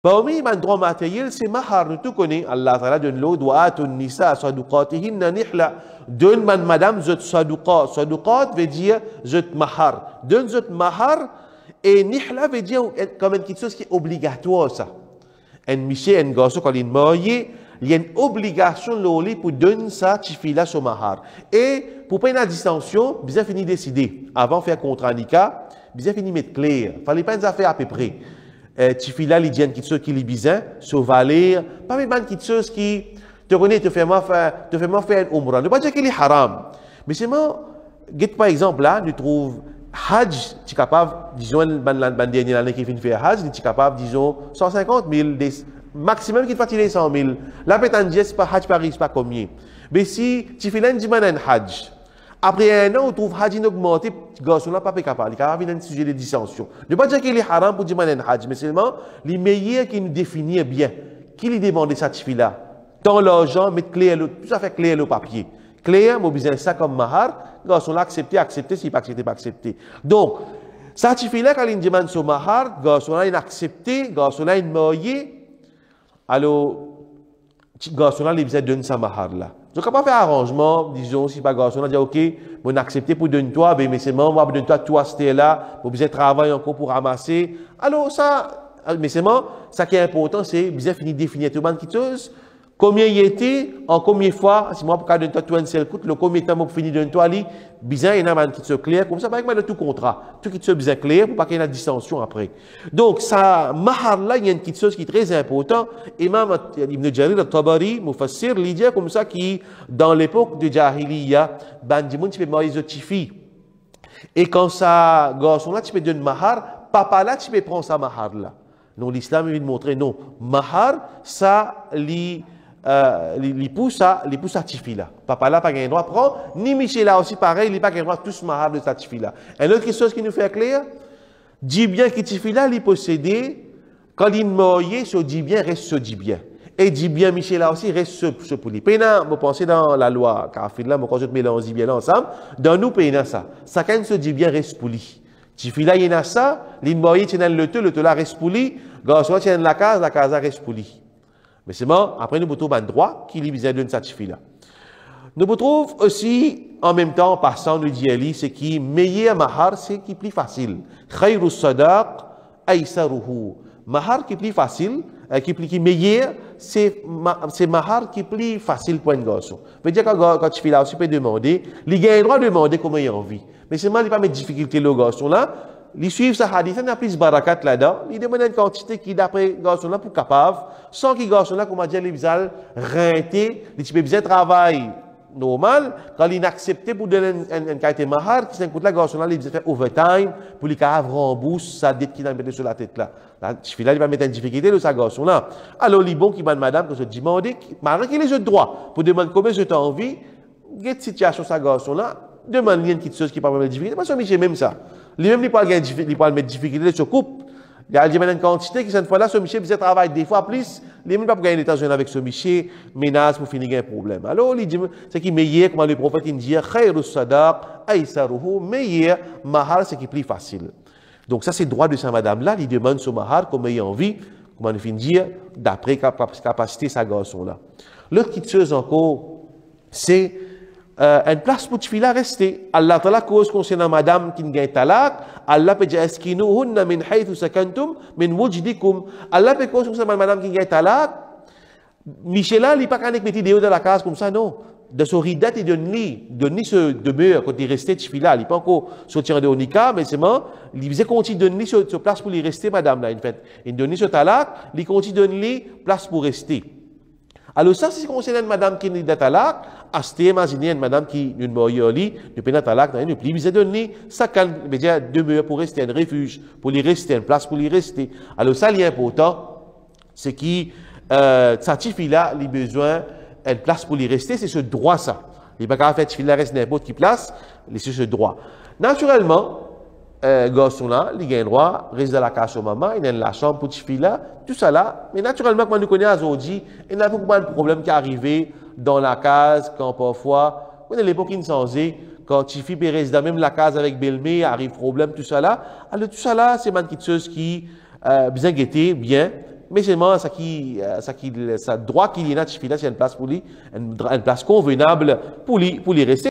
Parmi les droits matériels, c'est mahar. Nous tout connaissons. Allah Ta'ala donne l'eau. Do'atun nisa saduqatihinna nihla. Donne madame zot saduqa. Saduqat veut dire zot mahar. Donne zot mahar. Et nihla veut dire comme quelque chose qui est obligatoire, ça. Un monsieur, un garçon, quand il est marié, il y a une obligation pour donner ça, tifila, son mahar. Et pour pas une distinction, bien fini décider. Avant de faire contrat nika, bien fini mettre clair. Fallait pas une affaire à peu près. Tifila, il dit quelque chose qui est bizarre, sauvaler, pas même quelque chose qui te connaît, te fait moi faire un umrah. Ne pas dire qu'il est haram. Mais c'est moi, par exemple là, nous trouvons Hajj, tu es capable, disons, la dernière année qui finit faire Hajj, tu es capable, disons, 150 000, maximum qui fait 100 000. Là, peut-être, c'est pas Hajj Paris, c'est pas combien. Mais si tu fais un Hajj, après un an, on trouve Hajj augmenté, garçon là, pas capable, il y a un sujet de dissension. Je ne veux pas dire qu'il est haram pour dire un Hajj, mais seulement les meilleurs qui nous définissent bien, qui lui demandent ça, tu fais là, dans l'argent, mettre clair, tout à fait clair le papier. Clair, mobiliser ça comme mahar, garçon là accepter, s'il pas accepter, pas accepter. Donc, ça suffit là quand il demande son mahar, garçon là il accepté, garçon là il marié, alors, garçon là il besoin donner sa mahar là. Donc, on peut faire arrangement, disons, si pas garçon là dit ok, on accepte pour donner toi, mais c'est moi, donner toi, toi, c'était là, pour besoin travailler encore pour ramasser. Alors, ça, mais c'est moi, ça qui est important, c'est besoin finir définir tout le monde qui chose. Combien il était, en combien de fois, si moi, pour donner toi, un seul coûte, le combien de temps pour finir de toi, bizarre, il y a un qui se clair, comme ça, pas avec tout contrat. Tout qui se bien clair, pour pas qu'il y ait une dissension après. Donc, ça, mahar là, il y a une petite chose qui est très importante. Imam Ibn Jarir al-Tabari, Mufassir, il dit comme ça, qui, dans l'époque de Jahiliya, bandimoun, tu peux marier les petites filles. Et quand ça, garçon là, tu peux donner mahar, papa là, tu peux prendre sa mahar là. Non, l'islam, il veut montrer, non. Mahar, ça, l'épouse à tifi là. Papa là, pas un droit prend, ni Michel là aussi pareil, il n'a pas un droit tous mahar de sa tifi là. Une autre chose qui nous fait clair, dit bien que tifi là, il possède, quand il marié, ce dit bien reste ce dit bien. Et dit bien Michel là aussi reste ce pour lui. Péna, vous pensez dans la loi, car là, quand je mélange bien là ensemble, dans nous, péna ça. Chacun se dit bien reste pour lui. Tifi là, il y en a ça, l'immobilier tient le te là reste pour lui, garçon tient la case reste pour lui. Mais c'est bon, après nous trouvons un droit qui lui vient d'une satisfait là. Nous trouvons aussi, en même temps, en passant, nous disons, c'est qui meilleur mahar, c'est qui est plus facile. Khayru sadaq, aysaruhu. Mahar qui est plus facile, qui est meilleur, c'est mahar qui est plus facile pour un garçon. Veut dire quand tu fais là aussi, tu peux demander, il a le droit de demander comment il a envie. Mais seulement, il n'y a pas de difficulté le garçon là. Ils suivent sa hadith, il y a plus de barakat là-dedans. Ils demandent une quantité qui, d'après garçon là, pour capable, sans qu'il garçon là, comme on dit, il bizarre, renter, il peut bien travail normal, quand il accepté pour donner une qualité mahar, qui s'écoute là, garçon là, il peut faire overtime, pour lui rembourser sa dette qu'il a mis sur la tête là. Là, il va mettre une difficulté de sa garçon là. Alors, il est bon qu'il m'a madame, que je demande, malgré qu'il ait le droit, pour demander combien je t'ai envie, quelle situation sa garçon là, demande une petite chose qui pas de difficulté, parce que j'ai même ça. Lui-même, il peut mettre difficulté sur coupe. Il y a une quantité qui, cette fois-là, ce monsieur, il travaille des fois plus. Lui-même, il ne peut pas gagner des avec ce monsieur, menace pour finir un problème. Alors, il dit, c'est qui meilleur, comme le prophète dit, khayru sadaq, aysaruhu, meilleur, mahar, c'est qui est plus facile. Donc, ça, c'est le droit de sa madame-là. Il demande son mahar, comme il a envie, comme on finit dire, d'après capacité, sa garçon-là. L'autre petite chose encore, c'est une place pour tu là rester. Allah Ta'ala cause concernant madame qui gagne talak, Allah peut dire eskinuhunna min haythu sakantum min wujdikum. Allah peut cause concernant madame qui gagne talak. Michela, il pas qu'un mettre dehors de la case comme ça non. De son ridat et donne-lui ce demeure quand il restait tu là, il pas encore sortir de onika mais c'est moi, il faisait continuer donner ce place pour y rester madame là en fait. Il donne ce talak, il continue donner place pour rester. Alors ça, c'est concernant madame qui n'est talak, à ce imaginer une madame qui ne mouille ne peut pas talak, ne peut pas donner ça veut dire demeure pour rester un refuge, pour y rester, une place pour y rester. Alors ça, il est important, c'est qui sa fille là, il a besoin d'une place pour y rester, c'est ce droit ça. Il n'est pas qu'à faire fille là reste n'importe qui place, c'est ce droit. Naturellement, garçon là, il a le droit, reste dans la case de maman, il a la chambre pour fille là, tout ça là. Mais naturellement, quand nous connaissons aujourd'hui, il y a beaucoup de problèmes qui arrivent dans la case, quand parfois, on a l'époque insensée, quand Tifi reste dans même la case avec belle-mère, arrive problème, tout ça là. Alors tout ça là, c'est une petite chose qui, bien guetté, bien, mais seulement ça droit qu'il y a dans Tchifila, c'est une place pour lui, une place convenable pour lui rester.